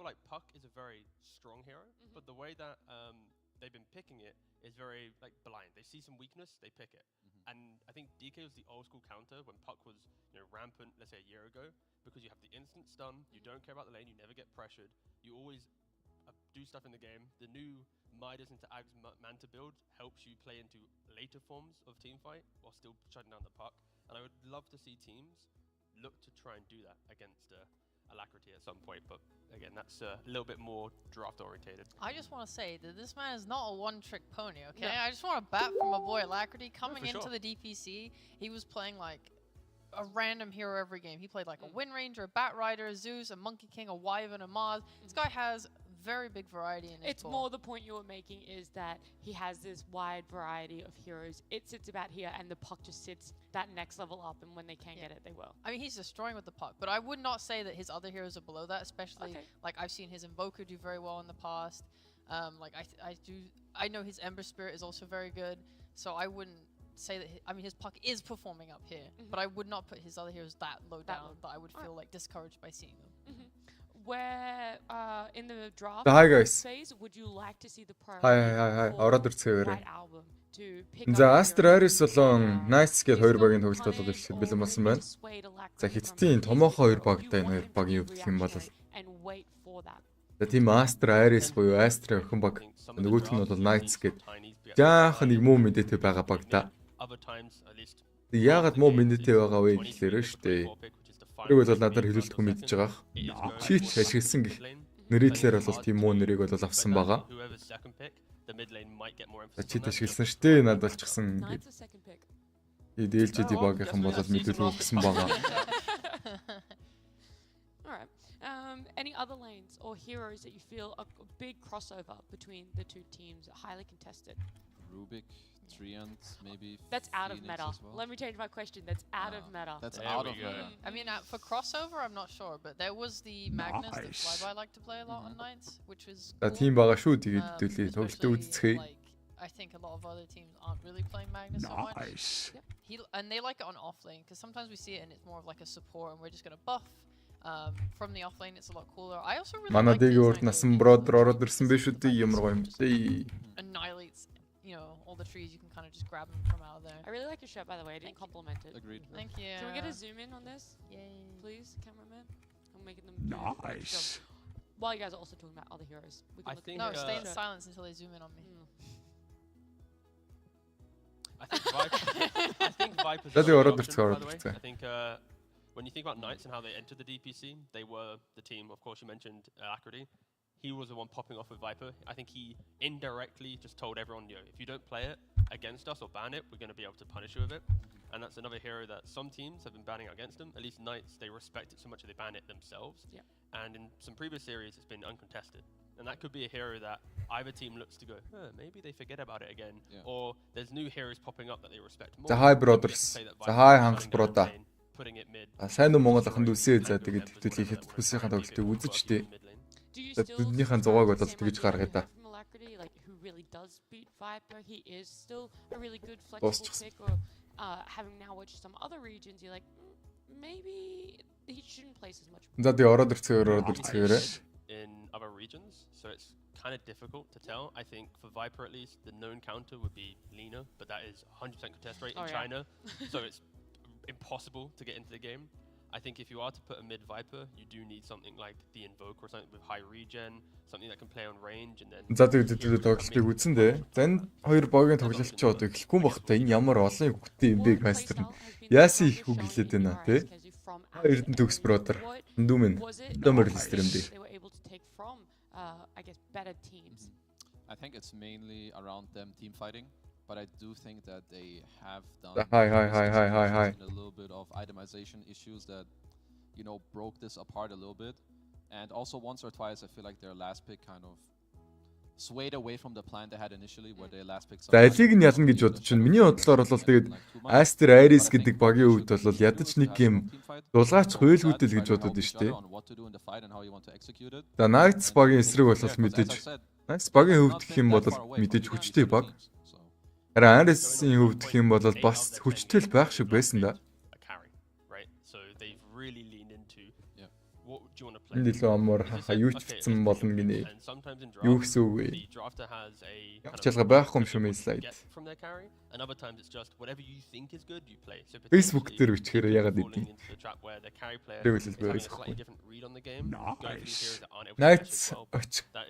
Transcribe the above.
like Puck is a very strong hero, but the way that they've been picking it is very like blind. They see some weakness, they pick it. And I think DK was the old school counter when Puck was rampant, let's say a year ago, because you have the instant stun, you don't care about the lane, you never get pressured, you always do stuff in the game. The new Midas into Ag's Manta build helps you play into later forms of teamfight while still shutting down the Puck. And I would love to see teams look to try and do that against Alacrity at some point, but again, that's a little bit more draft orientated. I just want to say that this man is not a one-trick pony, okay? I just want to bat from my boy Alacrity. Coming into the DPC, he was playing like a random hero every game. He played like a Wind Ranger, a Bat Rider, a Zeus, a Monkey King, a Wyvern, a Mars. This guy has very big variety in his It's more the point you were making is that he has this wide variety of heroes. It sits about here and the Puck just sits that next level up, and when they can't get it, they will. I mean, he's destroying with the Puck, but I would not say that his other heroes are below that, especially like I've seen his Invoker do very well in the past. Like I know his Ember Spirit is also very good, so I wouldn't say that his Puck is performing up here, but I would not put his other heroes that low down that I would feel like discouraged by seeing them. Where in the draft phase would you like to see the priority White Album to pick up Aster.Aries болон Nice гээд хоёр багийн тоглолт болоод эхлэхэд бэлэн болсон байна. За хиттийн томоохон хоёр багтай энэ хоёр багийн хувьд гэх юм бол за тийм Aster.Aries буюу Aster охин баг нөгөөх нь бол Nice гээд жаахан нэг муу мэдээтэй байгаа баг да. Яагаад муу мэдээтэй байгаа вэ гэхлээр штэ. Тэрийг бол надад хэлүүлдэг хүн мэдж байгаа. Чит ашигласан гэх нэрийдлэр бол тийм муу нэрийг бол авсан байгаа. Чит ашигласан штэ надад болчихсон гэдэг. Дээлжэд багийнхан бол мэдүүлэх гэсэн байгаа. Any other lanes or heroes that you feel a big crossover between the two teams, highly contested? Rubik, Treant, maybe. That's out of meta. Well. Let me change my question. That's out of meta. That's out of meta. I mean, for crossover, I'm not sure, but there was the Magnus that Flyby liked to play a lot on nights, which was cool. Тийм байгаа шүү тэгээд хэдүүлээ тоглолтоо үзцгээе. I think a lot of other teams aren't really playing Magnus so much. And they like it on offlane, because sometimes we see it and it's more of like a support and we're just going to buff. From the offlane, it's a lot cooler. I also really like Манадыг урд насан бродер ороод ирсэн биш үү ямар гоё юм бэ? Annihilates, all the trees. You can kind of just grab them from out of there. I really like your shirt, by the way. I didn't compliment it. Agreed. Thank you. Can we get a zoom in on this? Yay. Please, cameraman. I'm making them Nice. While you guys are also talking about other heroes. We can No, stay in silence until they zoom in on me. I think Viper's That's the order I think when you think about Knights and how they entered the DPC, they were the team. Of course, you mentioned Alacrity. He was the one popping off with Viper. I think he indirectly just told everyone, if you don't play it against us or ban it, we're going to be able to punish you with it. And that's another hero that some teams have been banning against them. At least Knights, they respect it so much that they ban it themselves. Yeah. And in some previous series, it's been uncontested. And that could be a hero that either team looks to go, maybe they forget about it again. Or there's new heroes popping up that they respect more. The Hi Brothers. The Hi Hanks Broda. Сайн уу Монгол ахын дүүсээ за тэгээд хэвтүүлээ хэд хүсийнхэн тоглолтыг үзчихтэй. Тэднийхэн зугааг бол тэгж гаргая да. За тий ороод ирцгээрээ. In other regions, so it's kind of difficult to tell. I think for Viper at least, the known counter would be Lina, but that is 100% contest rate in China, so it's impossible to get into the game. I think if you are to put a mid Viper, you do need something like the Invoker or something with high regen, something that can play on range, and then. За тэгээд тоглолтыг үзсэн дээ. За энэ хоёр богийн тоглолт ч одоо эхлэхгүй багтаа энэ ямар олон хүүхдтэй юм бэ Master нь. Яасын их үг хэлээд байна тий. Эрдэнэ төгс бродер. Дүмэн. Дэмэрлэстэр юм дээ. I guess better teams. I think it's mainly around them team fighting. But I do think that they have done a little bit of itemization issues that, broke this apart a little bit. And also once or twice, I feel like their last pick kind of swayed away from the plan they had initially, where their last pick. За элийг нь ялна гэж бодож байна. Миний бодлоор бол тэгээд Aster.Aries гэдэг багийн хувьд бол ядаж нэг юм дулгаач хуйлгүүдэл гэж бодод нь шүү дээ. За Knights багийн эсрэг бол мэдээж Knights багийн хувьд гэх юм бол мэдээж хүчтэй баг. Харин Aries-ийн хувьд гэх юм бол бас хүчтэй байх шиг байсан да. do you want to play? Энд илүү амар Is this хаа it? юу ч Okay, битсэн let's болно take a pick. гинэ. And sometimes in Юу draft, гэсэн үг вэ? the drafter has a kind of Ялгаагүй that байхгүй юм they шүү want මේ to слайд. get from their carry, and other times it's just whatever you think is good, you play. So Facebook potentially, дээр бичихээр you could be ягаад falling идэв? into the trap where the carry player Тэр is үсэл having a байсан slightly хгүй. different read on the game, going through heroes that aren't able to Найц finish as well. очих. That